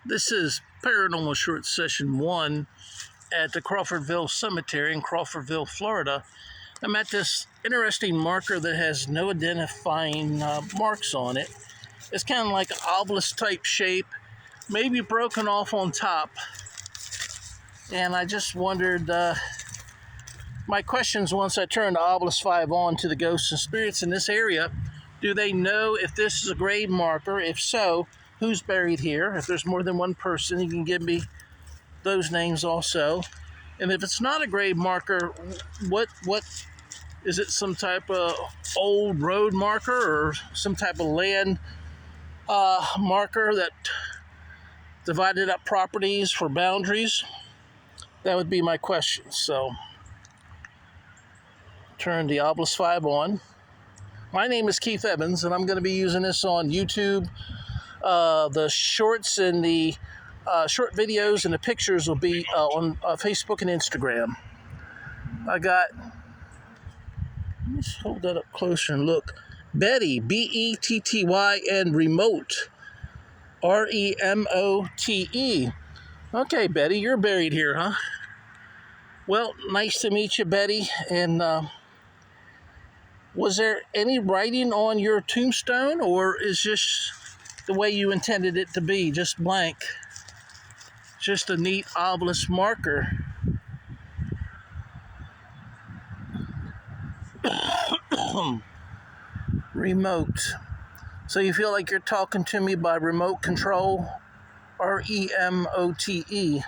This is Paranormal Short Session 1 at the Crawfordville Cemetery in Crawfordville, Florida. I'm at this interesting marker that has no identifying marks on it. It's kind of like an obelisk type shape, maybe broken off on top. And I just wondered, my questions once I turned the Obelisk 5 on to the ghosts and spirits in this area, do they know if this is a grave marker? If so, who's buried here? If there's more than one person, you can give me those names also. And if it's not a grave marker, what is it? Some type of old road marker or some type of land marker that divided up properties for boundaries? That would be my question. So turn the Obelisk 5 on. My name is Keith Evans, and I'm going to be using this on YouTube. The shorts and the short videos and the pictures will be on Facebook and Instagram. I got, let's hold that up closer and look. Betty, B-E-T-T-Y, and remote, R-E-M-O-T-E. Okay, Betty, you're buried here, huh? Well, nice to meet you, Betty. And was there any writing on your tombstone, or is this the way you intended it to be, just blank? Just a neat obelisk marker. Remote. So you feel like you're talking to me by remote control? R-E-M-O-T-E.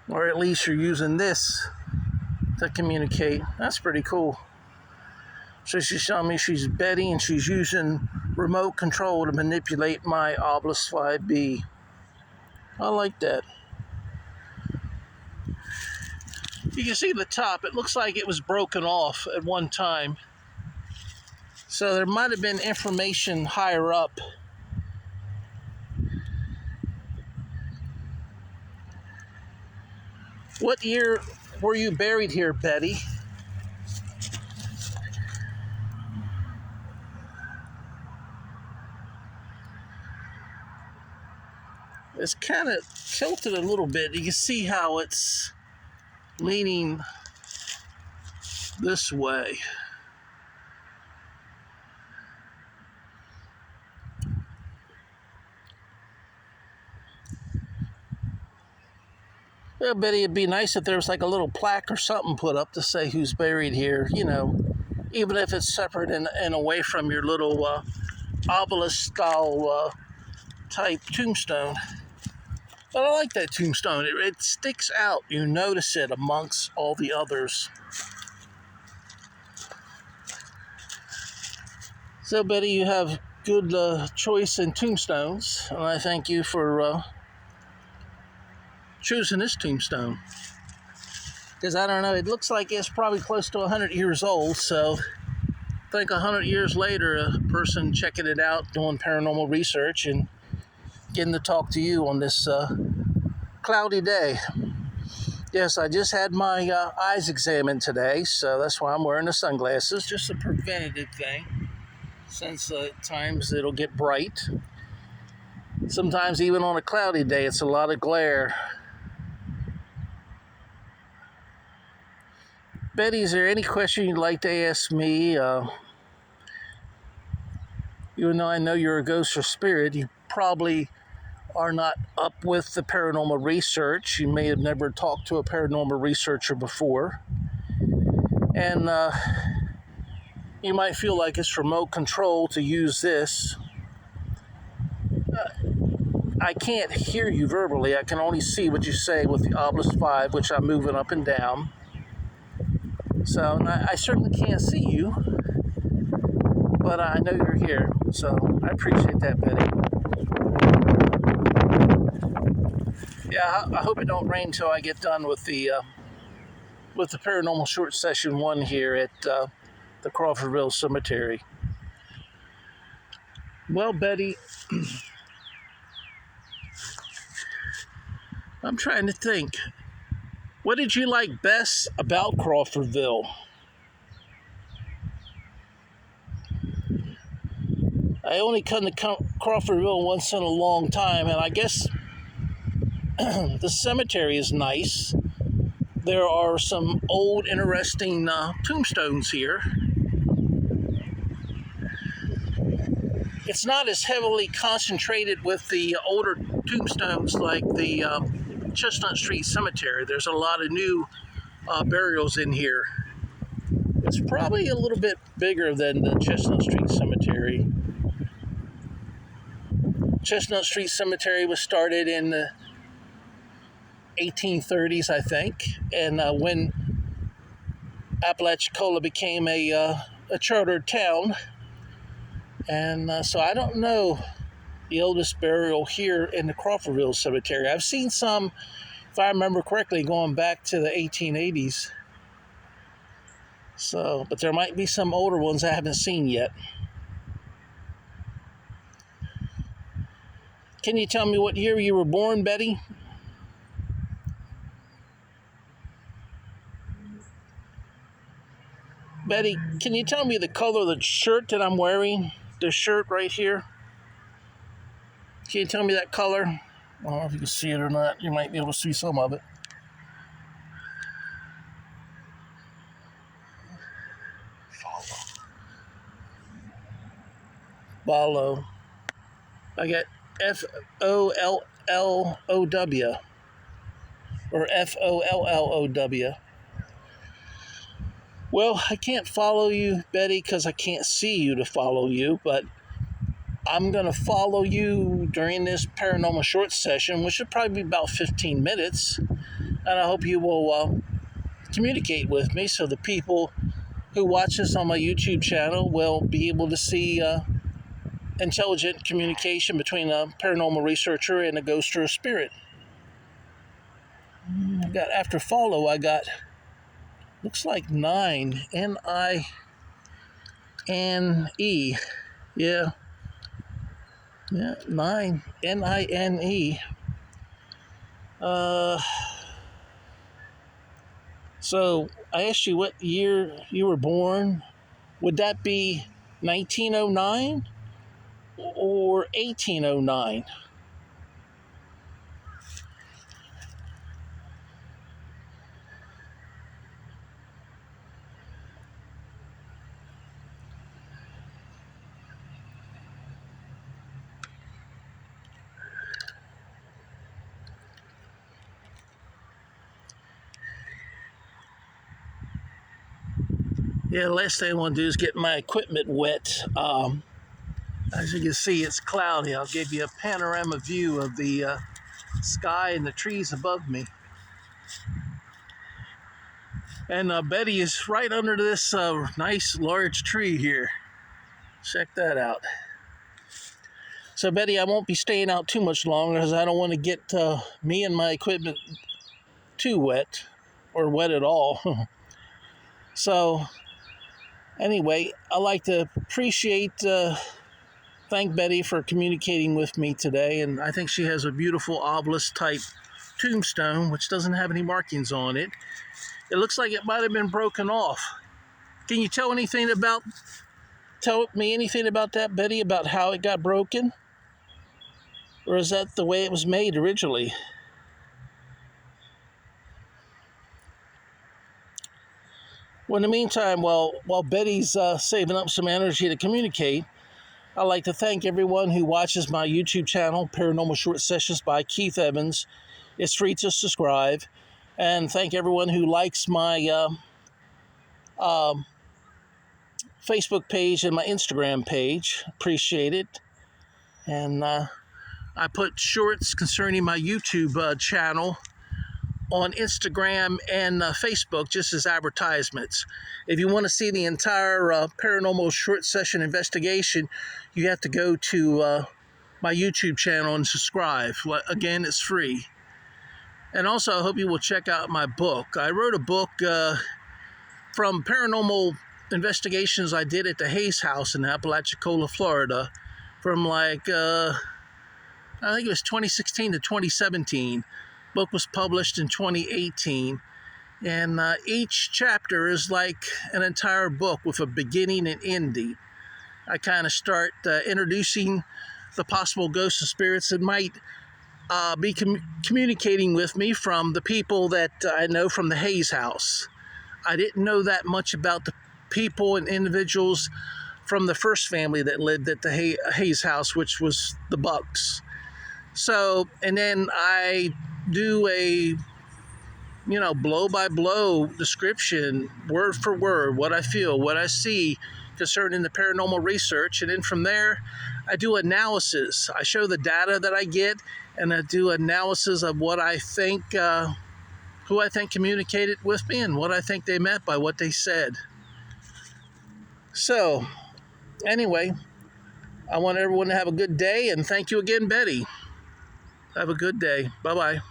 Or at least you're using this to communicate. That's pretty cool. So she's telling me she's Betty and she's using remote control to manipulate my Obelisk 5B. I like that. You can see the top. It looks like it was broken off at one time. So there might have been information higher up. What year were you buried here, Betty? It's kind of tilted a little bit. You can see how it's leaning this way. Well, Betty, it'd be nice if there was like a little plaque or something put up to say who's buried here, you know, even if it's separate and away from your little obelisk-style type tombstone. But I like that tombstone. It sticks out. You notice it amongst all the others. So, Betty, you have good choice in tombstones, and I thank you for choosing this tombstone. Because I don't know, it looks like it's probably close to 100 years old, so I think 100 years later, a person checking it out, doing paranormal research, and getting to talk to you on this cloudy day. Yes, I just had my eyes examined today, so that's why I'm wearing the sunglasses, just a preventative thing, since at times it'll get bright. Sometimes even on a cloudy day, it's a lot of glare. Betty, is there any question you'd like to ask me? Even though I know you're a ghost or spirit, you probably are not up with the paranormal research. You may have never talked to a paranormal researcher before. And you might feel like it's remote control to use this. I can't hear you verbally. I can only see what you say with the Obelisk 5, which I'm moving up and down. So I certainly can't see you, but I know you're here. So I appreciate that, Betty. Yeah, I hope it don't rain till I get done with the Paranormal Short Session 1 here at the Crawfordville Cemetery. Well, Betty, I'm trying to think. What did you like best about Crawfordville? I only come to Crawfordville once in a long time, and I guess the cemetery is nice. There are some old, interesting tombstones here. It's not as heavily concentrated with the older tombstones like the Chestnut Street Cemetery. There's a lot of new burials in here. It's probably a little bit bigger than the Chestnut Street Cemetery. Chestnut Street Cemetery was started in the 1830s, I think, and when Apalachicola became a chartered town. And so I don't know the oldest burial here in the Crawfordville Cemetery. I've seen some, if I remember correctly, going back to the 1880s. So, but there might be some older ones I haven't seen yet. Can you tell me what year you were born, Betty? Betty, can you tell me the color of the shirt that I'm wearing? The shirt right here. Can you tell me that color? I don't know if you can see it or not. You might be able to see some of it. Follow. I got F-O-L-L-O-W. Or F-O-L-L-O-W. Well, I can't follow you, Betty, because I can't see you to follow you, but I'm going to follow you during this paranormal short session, which should probably be about 15 minutes, and I hope you will communicate with me so the people who watch this on my YouTube channel will be able to see intelligent communication between a paranormal researcher and a ghost or a spirit. After follow, I got... looks like 9, N-I-N-E. Yeah, 9, N-I-N-E. So I asked you what year you were born. Would that be 1909 or 1809? Yeah, the last thing I want to do is get my equipment wet. As you can see, it's cloudy. I'll give you a panorama view of the sky and the trees above me. And Betty is right under this nice large tree here. Check that out. So Betty, I won't be staying out too much longer because I don't want to get me and my equipment too wet or wet at all. So anyway, I'd like to thank Betty for communicating with me today, and I think she has a beautiful obelisk type tombstone which doesn't have any markings on it. It looks like it might have been broken off. Can you tell me anything about that, Betty, about how it got broken? Or is that the way it was made originally? Well, in the meantime, while Betty's saving up some energy to communicate, I'd like to thank everyone who watches my YouTube channel, Paranormal Short Sessions by Keith Evans. It's free to subscribe. And thank everyone who likes my Facebook page and my Instagram page. Appreciate it. And I put shorts concerning my YouTube channel on Instagram and Facebook just as advertisements. If you want to see the entire paranormal short session investigation, you have to go to my YouTube channel and subscribe. Again, it's free. And also, I hope you will check out my book. I wrote a book from paranormal investigations I did at the Hayes House in Apalachicola, Florida, from I think it was 2016 to 2017. Book was published in 2018, and each chapter is like an entire book with a beginning and ending. I kind of start introducing the possible ghosts and spirits that might be communicating with me from the people that I know from the Hayes house. I didn't know that much about the people and individuals from the first family that lived at the Hayes house, which was the Bucks. So, and then I do a, blow by blow description, word for word, what I feel, what I see concerning the paranormal research. And then from there, I do analysis. I show the data that I get, and I do analysis of what I think, who I think communicated with me, and what I think they meant by what they said. So, anyway, I want everyone to have a good day, and thank you again, Betty. Have a good day. Bye-bye.